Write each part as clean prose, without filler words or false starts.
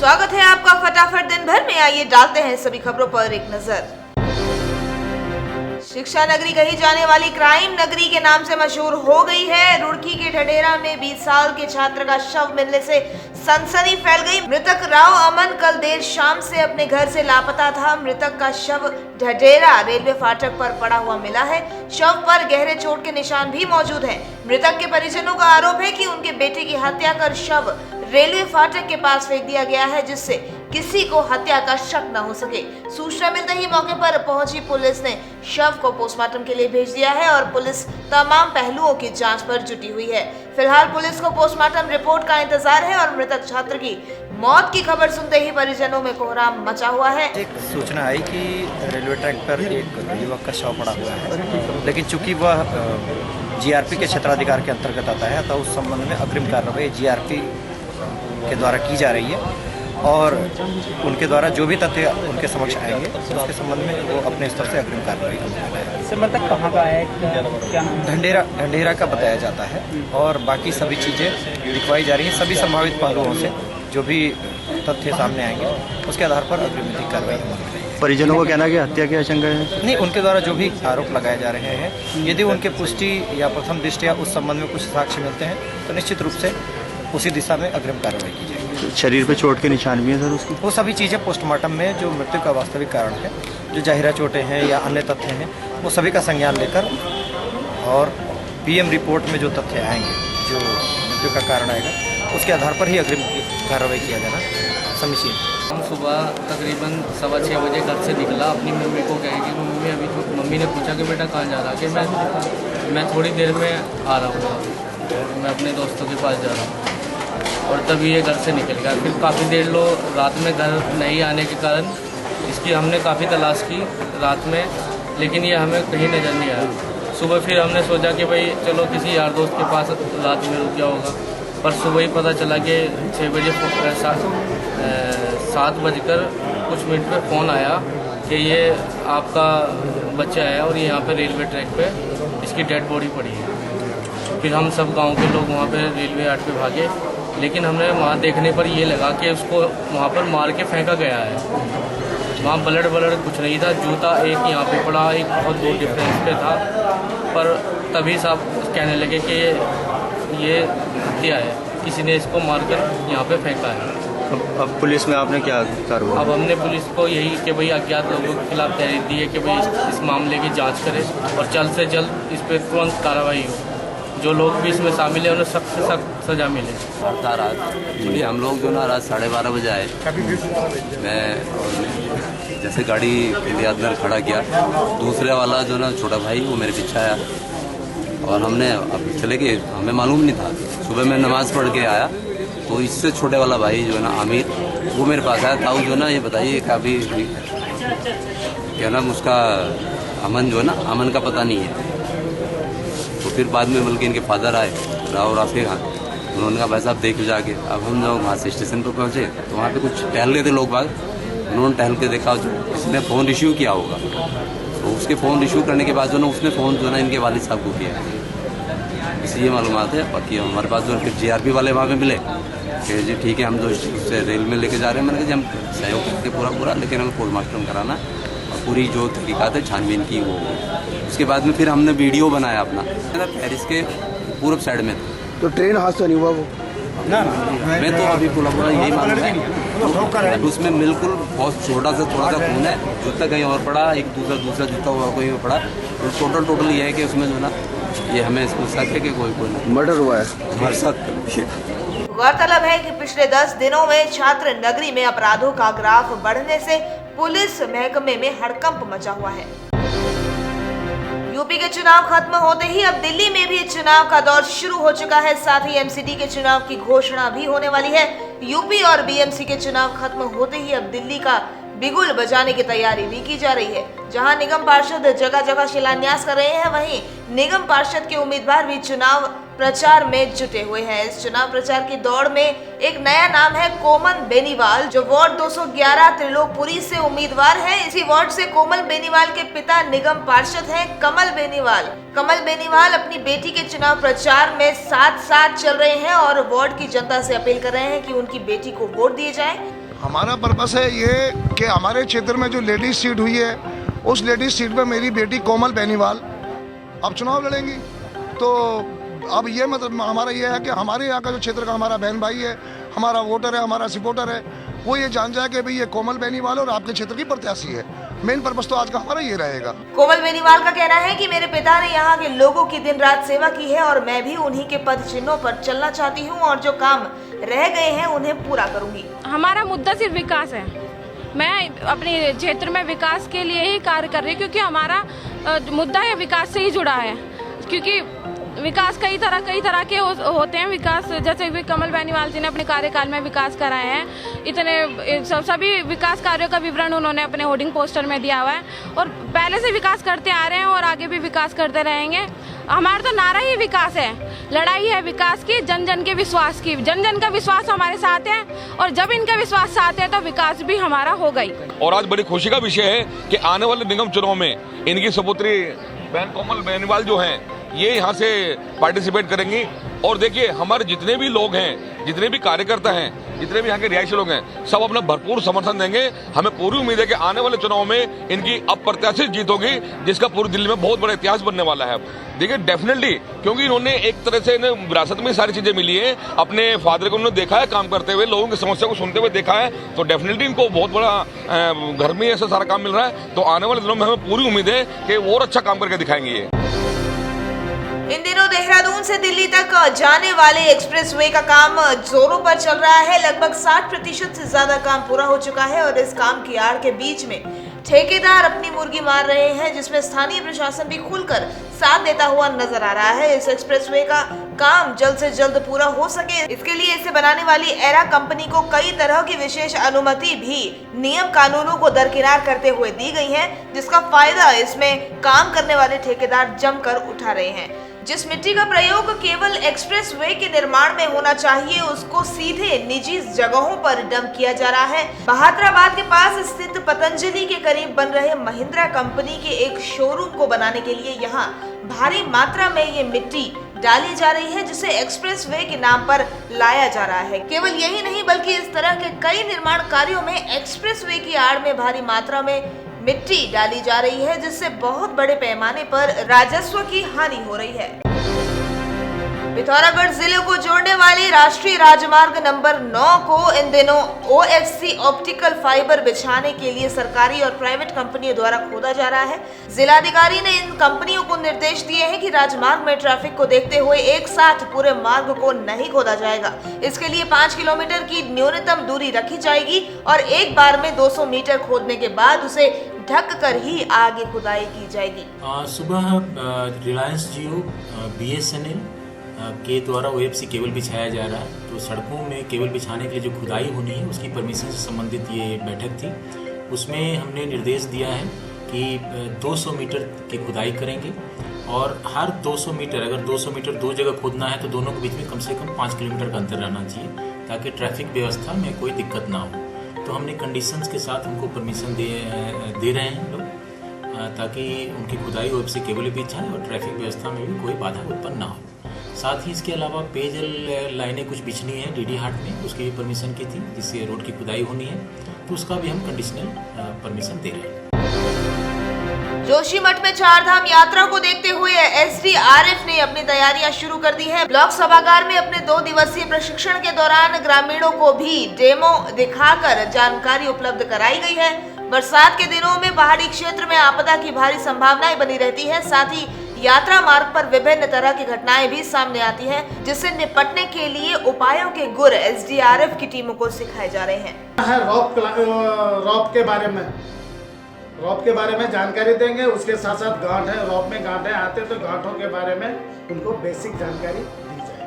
स्वागत है आपका फटाफट दिन भर में। आइए डालते हैं सभी खबरों पर एक नजर। शिक्षा नगरी कही जाने वाली क्राइम नगरी के नाम से मशहूर हो गई है। रुड़की के ढढेरा में 20 साल के छात्र का शव मिलने से सनसनी फैल गई। मृतक राव अमन कल देर शाम से अपने घर से लापता था। मृतक का शव ढढेरा रेलवे फाटक पर पड़ा हुआ मिला है। शव पर गहरे चोट के निशान भी मौजूद हैं। मृतक के परिजनों का आरोप है कि उनके बेटे की हत्या कर शव रेलवे फाटक के पास फेंक दिया गया है, जिससे किसी को हत्या का शक न हो सके। सूचना मिलते ही मौके पर पहुंची पुलिस ने शव को पोस्टमार्टम के लिए भेज दिया है और पुलिस तमाम पहलुओं की जांच पर जुटी हुई है। फिलहाल पुलिस को पोस्टमार्टम रिपोर्ट का इंतजार है और मृतक छात्र की मौत की खबर सुनते ही परिजनों में कोहराम मचा हुआ है। एक सूचना आई कि रेलवे ट्रैक पर एक युवक का शव पड़ा हुआ है, लेकिन चूंकि वह जीआरपी के क्षेत्राधिकार के अंतर्गत आता है तो उस संबंध में अग्रिम कार्रवाई जीआरपी के द्वारा की जा रही है और उनके द्वारा जो भी तथ्य उनके समक्ष आएंगे तो उसके संबंध में वो अपने स्तर से अग्रिम कार्रवाई करेंगे। सर मतलब कहाँ का है, क्या नाम? ढंढेरा का बताया जाता है और बाकी सभी चीज़ें लिखवाई जा रही हैं। सभी संभावित पहलुओं से जो भी तथ्य सामने आएंगे उसके आधार पर अग्रिम कार्रवाई होगी। परिजनों को कहना कि हत्या की आशंका है? नहीं, उनके द्वारा जो भी आरोप लगाए जा रहे हैं, यदि उनके पुष्टि या प्रथम दृष्टया उस संबंध में कुछ साक्ष्य मिलते हैं तो निश्चित रूप से उसी दिशा में अग्रिम कार्रवाई की जाएगी। शरीर पे चोट के निशान भी हैं सर उसकी? वो सभी चीज़ें पोस्टमार्टम में जो मृत्यु का वास्तविक कारण है, जो जाहिरा चोटें हैं या अन्य तथ्य हैं, वो सभी का संज्ञान लेकर और पीएम रिपोर्ट में जो तथ्य आएंगे, जो मृत्यु का कारण आएगा, उसके आधार पर ही अग्रिम कार्रवाई किया जाना समीचीन है। हम सुबह तकरीबन 6:15 बजे घर से निकला। अपनी मम्मी को कहे कि मम्मी अभी तो मम्मी ने पूछा कि बेटा कहाँ जा रहा है, कि मैं थोड़ी देर में आ रहा हूँ, मैं अपने दोस्तों के पास जा रहा हूँ। और तभी ये घर से निकल गया। फिर काफ़ी देर रात में घर नहीं आने के कारण इसकी हमने काफ़ी तलाश की रात में, लेकिन ये हमें कहीं नज़र नहीं आया। सुबह फिर हमने सोचा कि भाई चलो किसी यार दोस्त के पास रात में रुक गया होगा, पर सुबह ही पता चला कि 6 बजे 7 बजकर कुछ मिनट पर फ़ोन आया कि ये आपका बच्चा है और यहाँ पे रेलवे ट्रैक पे इसकी डेड बॉडी पड़ी है। फिर हम सब गांव के लोग वहाँ पे रेलवे यार्ड पे भागे, लेकिन हमने वहाँ देखने पर ये लगा कि उसको वहाँ पर मार के फेंका गया है। वहाँ ब्लड कुछ नहीं था। जूता एक यहाँ पे पड़ा, एक बहुत दूर डिफरेंस पे था, पर तभी साहब कहने लगे कि ये हत्या है, किसी ने इसको मारकर यहाँ पे फेंका है। अब पुलिस में आपने क्या कार्रवाई? अब हमने पुलिस को यही कि भाई अज्ञात लोगों के खिलाफ तहरीर दी है कि भाई इस मामले की जाँच करे और जल्द से जल्द इस पर तुरंत कार्रवाई हो। जो लोग भी इसमें शामिल हैं उन्हें सख्त से सख्त सजा मिले। रात चलिए हम लोग जो ना रात 12:30 बजे आए। मैं जैसे गाड़ी इंतजार में खड़ा किया, दूसरे वाला जो ना छोटा भाई वो मेरे पीछे आया और हमने अब चले गए, हमें मालूम नहीं था। सुबह मैं नमाज़ पढ़ के आया तो इससे छोटे वाला भाई जो है ना आमिर, वो मेरे पास आया। ताऊ जो ना ये बताइए काफ़ी क्या नाम उसका, अमन जो है ना, अमन का पता नहीं है। तो फिर बाद में बल्कि इनके फादर आए, राव राफी खान, उन्होंने कहा भाई साहब देख जाके। अब हम लोग वहाँ से स्टेशन पर पहुँचे तो वहाँ पे कुछ टहल गए थे लोग बाग, उन्होंने टहल के देखा इसने फ़ोन रिसीव किया होगा। तो उसके फ़ोन रिसीव करने के बाद जो ना उसने फ़ोन जो ना इनके वालिद साहब को किया, इसलिए मालूमात है। बाकी हमारे पास जो फिर जीआरपी वाले वहाँ पे मिले कि जी ठीक है हम जो उससे रेल में लेके जा रहे हैं। मैंने कहा जी हम सहयोग करते पूरा, लेकिन हमें पोस्टमार्टम कराना और पूरी जो तहकीकात है छानबीन की वो। उसके बाद में फिर हमने वीडियो बनाया अपना, पेरिस के पूर्व साइड में था। तो ट्रेन हादसा नहीं हुआ वो? ना मैं तो अभी पूरा यही मालूम है, उसमें बिल्कुल बहुत छोटा सा थोड़ा सा खून है, जूता कहीं और पड़ा, एक दूसरा जूता और कहीं और पड़ा। तो टोटल ये है कि उसमें जो ना ये हमें इसको शक है कि कोई मर्डर हुआ है हमारे साथ। गौरतलब है कि पिछले 10 दिनों में छात्र नगरी में अपराधों का ग्राफ बढ़ने से पुलिस महकमे में हड़कंप मचा हुआ है। यूपी के चुनाव खत्म होते ही अब दिल्ली में भी चुनाव का दौर शुरू हो चुका है। साथ ही एमसीडी के चुनाव की घोषणा भी होने वाली है। यूपी और बीएमसी के चुनाव खत्म होते ही अब दिल्ली का बिगुल बजाने की तैयारी भी की जा रही है। जहां निगम पार्षद जगह जगह शिलान्यास कर रहे हैं, वहीं निगम पार्षद के उम्मीदवार भी चुनाव प्रचार में जुटे हुए हैं। इस चुनाव प्रचार की दौड़ में एक नया नाम है कोमल बेनीवाल, जो वार्ड 211 त्रिलोकपुरी से उम्मीदवार है। इसी वार्ड से कोमल बेनीवाल के पिता निगम पार्षद हैं कमल बेनीवाल। कमल बेनीवाल अपनी बेटी के चुनाव प्रचार में साथ साथ चल रहे हैं और वार्ड की जनता से अपील कर रहे हैं कि उनकी बेटी को वोट दिए जाए। हमारा पर्पस है ये कि हमारे क्षेत्र में जो लेडीज सीट हुई है उस लेडीज सीट पर मेरी बेटी कोमल बेनीवाल अब चुनाव लड़ेंगी। तो अब ये मतलब हमारा ये है कि हमारे यहाँ का जो क्षेत्र का हमारा बहन भाई है, हमारा वोटर है, हमारा सपोर्टर है, वो ये जान जाए कि भाई ये कोमल बेनीवाल और आपके क्षेत्र की प्रत्याशी है। मेन पर्पस तो आज का हमारा ये रहेगा। कोमल बेनीवाल का कहना है कि मेरे पिता ने यहाँ के लोगों की दिन रात सेवा की है और मैं भी उन्हीं के पद चिन्हों पर चलना चाहती हूँ और जो काम रह गए हैं उन्हें पूरा करूंगी। हमारा मुद्दा सिर्फ विकास है। मैं अपने क्षेत्र में विकास के लिए ही कार्य कर रही हूँ, क्योंकि हमारा मुद्दा है विकास से ही जुड़ा है। क्योंकि विकास कई तरह के होते हैं। विकास जैसे भी कमल बेनीवाल जी ने अपने कार्यकाल में विकास कराए हैं, इतने सभी विकास कार्यों का विवरण उन्होंने अपने होर्डिंग पोस्टर में दिया हुआ है और पहले से विकास करते आ रहे हैं और आगे भी विकास करते रहेंगे। हमारा तो नारा ही विकास है, लड़ाई है विकास की, जन जन के विश्वास की। जन जन का विश्वास हमारे साथ है और जब इनका विश्वास साथ है तो विकास भी हमारा हो गई। और आज बड़ी खुशी का विषय है कि आने वाले निगम चुनाव में इनकी सपुत्री बहन कोमल बेनीवाल जो हैं ये यहाँ से पार्टिसिपेट करेंगी। और देखिए हमारे जितने भी लोग हैं, जितने भी कार्यकर्ता हैं, जितने भी यहाँ के रिहायशी लोग हैं, सब अपना भरपूर समर्थन देंगे। हमें पूरी उम्मीद है कि आने वाले चुनाव में इनकी अप्रत्याशित जीत होगी, जिसका पूरी दिल्ली में बहुत बड़ा इतिहास बनने वाला है। देखिए डेफिनेटली, क्योंकि इन्होंने एक तरह से इन्हें विरासत में सारी चीजें मिली है। अपने फादर को उन्होंने देखा है काम करते हुए, लोगों की समस्या को सुनते हुए देखा है, तो डेफिनेटली इनको बहुत बड़ा घर में ऐसा सारा काम मिल रहा है। तो आने वाले दिनों में हमें पूरी उम्मीद है कि वो और अच्छा काम करके दिखाएंगे ये। इन दिनों देहरादून से दिल्ली तक जाने वाले एक्सप्रेसवे का काम जोरों पर चल रहा है। लगभग 60% से ज्यादा काम पूरा हो चुका है और इस काम की आड़ के बीच में ठेकेदार अपनी मुर्गी मार रहे हैं, जिसमें स्थानीय प्रशासन भी खुलकर साथ देता हुआ नजर आ रहा है। इस एक्सप्रेसवे का काम जल्द से जल्द पूरा हो सके, इसके लिए इसे बनाने वाली एरा कंपनी को कई तरह की विशेष अनुमति भी नियम कानूनों को दरकिनार करते हुए दी गई है, जिसका फायदा इसमें काम करने वाले ठेकेदार जमकर उठा रहे हैं। जिस मिट्टी का प्रयोग केवल एक्सप्रेसवे के निर्माण में होना चाहिए, उसको सीधे निजी जगहों पर डंप किया जा रहा है। बहादुराबाद के पास स्थित पतंजलि के करीब बन रहे महिंद्रा कंपनी के एक शोरूम को बनाने के लिए यहाँ भारी मात्रा में ये मिट्टी डाली जा रही है, जिसे एक्सप्रेसवे के नाम पर लाया जा रहा है। केवल यही नहीं बल्कि इस तरह के कई निर्माण कार्यों में एक्सप्रेसवे की आड़ में भारी मात्रा में मिट्टी डाली जा रही है, जिससे बहुत बड़े पैमाने पर राजस्व की हानि हो रही है। पिथौरागढ़ जिले को जोड़ने वाली राष्ट्रीय राजमार्ग नंबर 9 को इन दिनों OFC ऑप्टिकल फाइबर बिछाने के लिए सरकारी और प्राइवेट कंपनियों द्वारा खोदा जा रहा है। जिलाधिकारी ने इन कंपनियों को निर्देश दिए हैं कि राजमार्ग में ट्रैफिक को देखते हुए एक साथ पूरे मार्ग को नहीं खोदा जाएगा। इसके लिए 5 किलोमीटर की न्यूनतम दूरी रखी जाएगी और एक बार में 200 मीटर खोदने के बाद उसे ढक कर ही आगे खुदाई की जाएगी। सुबह रिलायंस जियो BSNL के द्वारा OFC केबल बिछाया जा रहा है। तो सड़कों में केबल बिछाने के लिए जो खुदाई होनी है उसकी परमिशन से संबंधित ये बैठक थी। उसमें हमने निर्देश दिया है कि 200 मीटर की खुदाई करेंगे और हर 200 मीटर, अगर 200 मीटर दो जगह खोदना है तो दोनों के बीच में कम से कम 5 किलोमीटर का अंतर रहना चाहिए, ताकि ट्रैफिक व्यवस्था में कोई दिक्कत ना हो। तो हमने कंडीशंस के साथ उनको परमिशन दे रहे हैं लोग, ताकि उनकी खुदाई OFC केबल बिछाए और ट्रैफिक व्यवस्था में भी कोई बाधा उत्पन्न ना हो। साथ ही इसके अलावा पेयजल लाइनें कुछ बिछनी है DD हाट में, उसकी भी परमिशन की थी, जिससे रोड की खुदाई होनी है, तो उसका भी हम कंडीशनल परमिशन दे रहे हैं। जोशीमठ में चारधाम यात्रा को देखते हुए SDRF ने अपनी तैयारियां शुरू कर दी है। ब्लॉक सभागार में अपने 2 दिवसीय प्रशिक्षण के दौरान ग्रामीणों को भी डेमो दिखाकर जानकारी उपलब्ध कराई गई है। बरसात के दिनों में पहाड़ी क्षेत्र में आपदा की भारी संभावनाएं बनी रहती है। साथ ही यात्रा मार्ग पर विभिन्न तरह की घटनाएं भी सामने आती हैं, जिससे निपटने के लिए उपायों के गुर SDRF की टीमों को सिखाए जा रहे हैं। रॉप के बारे में जानकारी देंगे। उसके साथ साथ गांठ है, रॉप में गांठें आते हैं तो गांठों के बारे में उनको बेसिक जानकारी दी जाएगी।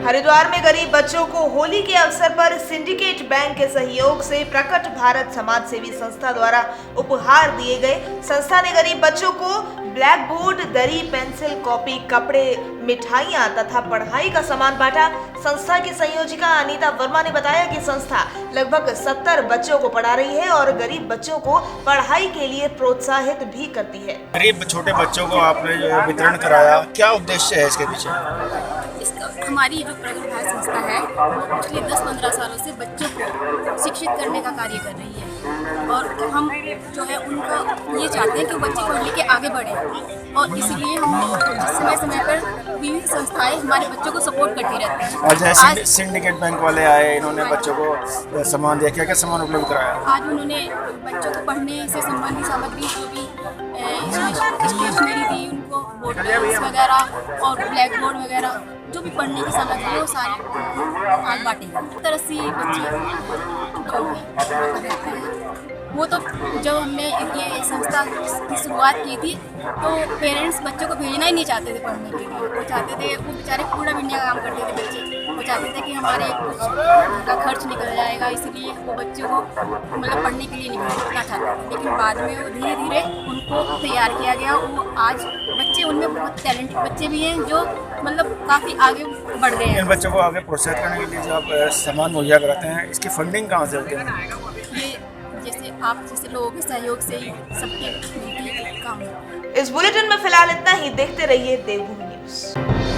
हरिद्वार में गरीब बच्चों को होली के अवसर पर सिंडिकेट बैंक के सहयोग से प्रकट भारत समाज सेवी संस्था द्वारा उपहार दिए गए। संस्था ने गरीब बच्चों को ब्लैक बोर्ड, दरी, पेंसिल, कॉपी, कपड़े, मिठाइयां तथा पढ़ाई का सामान बांटा। संस्था की संयोजिका अनीता वर्मा ने बताया कि संस्था लगभग 70 बच्चों को पढ़ा रही है और गरीब बच्चों को पढ़ाई के लिए प्रोत्साहित भी करती है। गरीब छोटे बच्चों को आपने जो वितरण कराया, क्या उद्देश्य है इसके पीछे? हमारी जो प्रगति भारत संस्था है पिछले 10-15 सालों से बच्चों को शिक्षित करने का कार्य कर रही है और हम जो है उनका ये चाहते हैं कि बच्चे पढ़ लिख के आगे बढ़ें और इसलिए हम समय समय पर विभिन्न संस्थाएं हमारे बच्चों को सपोर्ट करती रहती हैं। और जैसे सिंडिकेट बैंक वाले आए, इन्होंने बच्चों को सामान दिया, क्या क्या सामान उपलब्ध कराया? आज उन्होंने बच्चों को पढ़ने से संबंधित सामग्री जो भी स्टेशनरी दी उनको, बोर्ड वगैरह और ब्लैक बोर्ड वगैरह जो भी पढ़ने की सामग्री है वो सारी आज बांटेंगे। इस तरह से बच्चे जो रहते हैं वो तो जब हमने ये संस्था की शुरुआत की थी तो पेरेंट्स बच्चों को भेजना ही नहीं चाहते थे पढ़ने के लिए। वो चाहते थे, वो बेचारे कूड़ा बीनने का काम करते थे बच्चे, वो चाहते थे कि हमारे कुछ का खर्च निकल जाएगा, इसलिए वो बच्चों को मतलब पढ़ने के लिए निकलना चाहते थे। लेकिन बाद में वो धीरे धीरे उनको तैयार किया गया। वो आज बच्चे उनमें बहुत टैलेंटेड बच्चे भी हैं जो मतलब काफ़ी आगे बढ़ गए हैं। इन बच्चों को आगे प्रोत्साहित करने के लिए जो आप सामान मुहैया कराते हैं, इसकी फंडिंग कहाँ से होती है? ये जैसे आप जैसे लोगों के सहयोग से ही सबके मिलकर काम होता है। इस बुलेटिन में फिलहाल इतना ही। देखते रहिए देवभूमि न्यूज।